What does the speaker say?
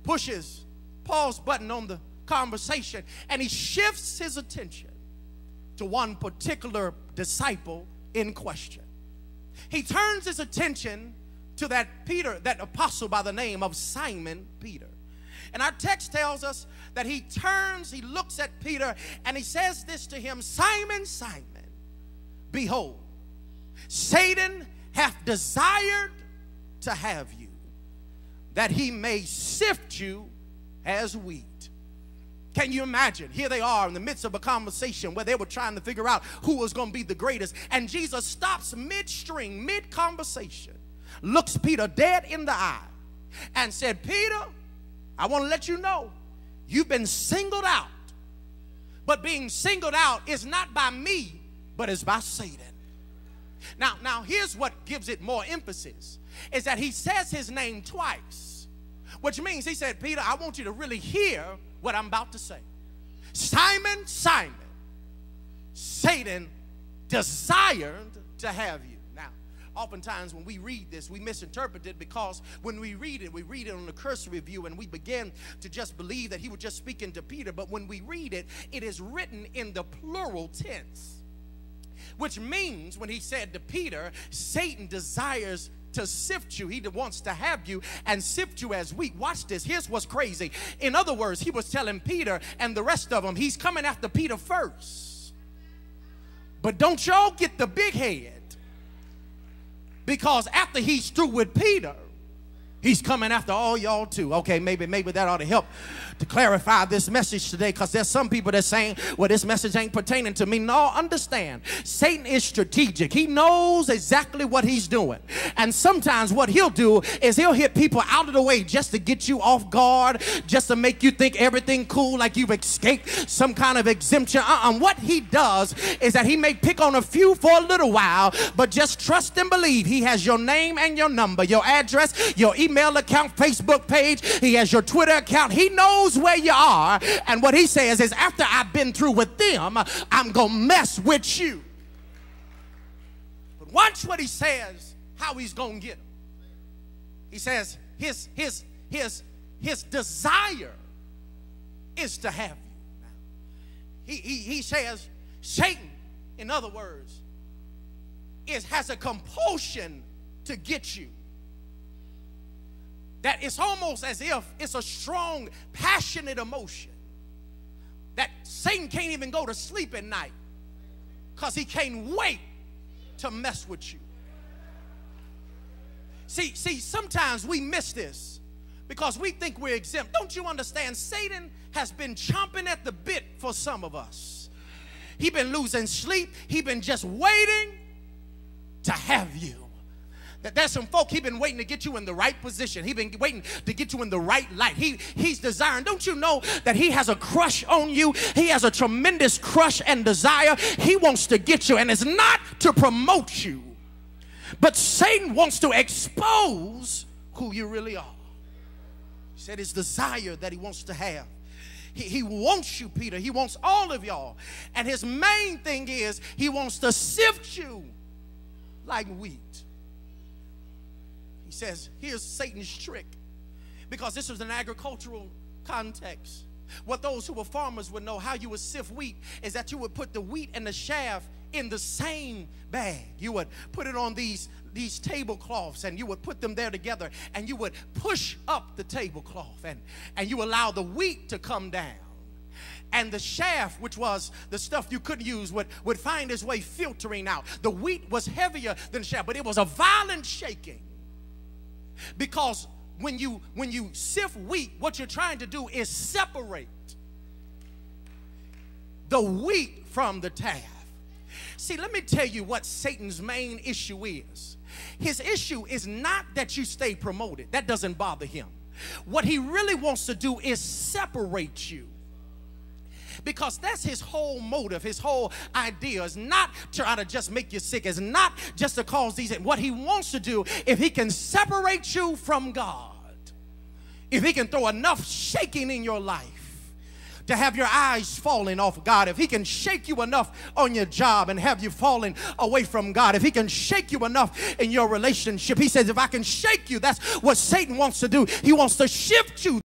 pushes pause button on the conversation, and he shifts his attention to one particular disciple in question. He turns his attention to that apostle by the name of Simon Peter. And our text tells us that he looks at Peter, and he says this to him: Simon, Simon, behold, Satan hath desired to have you, that he may sift you as wheat. Can you imagine? Here they are in the midst of a conversation where they were trying to figure out who was going to be the greatest. And Jesus stops midstream, mid-conversation, looks Peter dead in the eye and said, Peter, I want to let you know you've been singled out. But being singled out is not by me, but is by Satan. Now here's what gives it more emphasis, is that he says his name twice, which means he said, Peter, I want you to really hear what I'm about to say. Simon, Simon, Satan desired to have you. Now, oftentimes when we read this, we misinterpret it, because when we read it on the cursory view, and we begin to just believe that he was just speaking to Peter. But when we read it, it is written in the plural tense, which means when he said to Peter, Satan desires to sift you. He wants to have you and sift you as wheat. Watch this. Here's what's crazy. In other words, he was telling Peter and the rest of them, he's coming after Peter first. But don't y'all get the big head, because after he's through with Peter, he's coming after all y'all too. Okay, maybe that ought to help to clarify this message today, because there's some people that's saying, well, this message ain't pertaining to me. No, understand. Satan is strategic. He knows exactly what he's doing. And sometimes what he'll do is he'll hit people out of the way just to get you off guard, just to make you think everything cool, like you've escaped some kind of exemption. What he does is that he may pick on a few for a little while, but just trust and believe he has your name and your number, your address, your email account, Facebook page. He has your Twitter account. He knows where you are, and what he says is, after I've been through with them, I'm gonna mess with you. But watch what he says, how he's gonna get them. He says his desire is to have you. He says Satan, in other words, has a compulsion to get you. That it's almost as if it's a strong, passionate emotion that Satan can't even go to sleep at night, because he can't wait to mess with you. See, sometimes we miss this because we think we're exempt. Don't you understand? Satan has been chomping at the bit for some of us. He's been losing sleep. He's been just waiting to have you. There's some folk, he's been waiting to get you in the right position. He's been waiting to get you in the right light. He's desiring. Don't you know that he has a crush on you? He has a tremendous crush and desire. He wants to get you, and it's not to promote you, but Satan wants to expose who you really are. He said his desire that he wants to have. He wants you, Peter. He wants all of y'all. And his main thing is he wants to sift you like wheat. He says, here's Satan's trick, because this was an agricultural context. What those who were farmers would know, how you would sift wheat is that you would put the wheat and the chaff in the same bag. You would put it on these tablecloths, and you would put them there together, and you would push up the tablecloth, and you allow the wheat to come down. And the chaff, which was the stuff you couldn't use, would find its way filtering out. The wheat was heavier than chaff, but it was a violent shaking. Because when you sift wheat, what you're trying to do is separate the wheat from the chaff. See, let me tell you what Satan's main issue is. His issue is not that you stay promoted. That doesn't bother him. What he really wants to do is separate you. Because that's his whole motive, his whole idea is not to try to just make you sick. It's not just to cause these. What he wants to do, if he can separate you from God, if he can throw enough shaking in your life to have your eyes falling off God, if he can shake you enough on your job and have you falling away from God, if he can shake you enough in your relationship, he says, if I can shake you, that's what Satan wants to do. He wants to shift you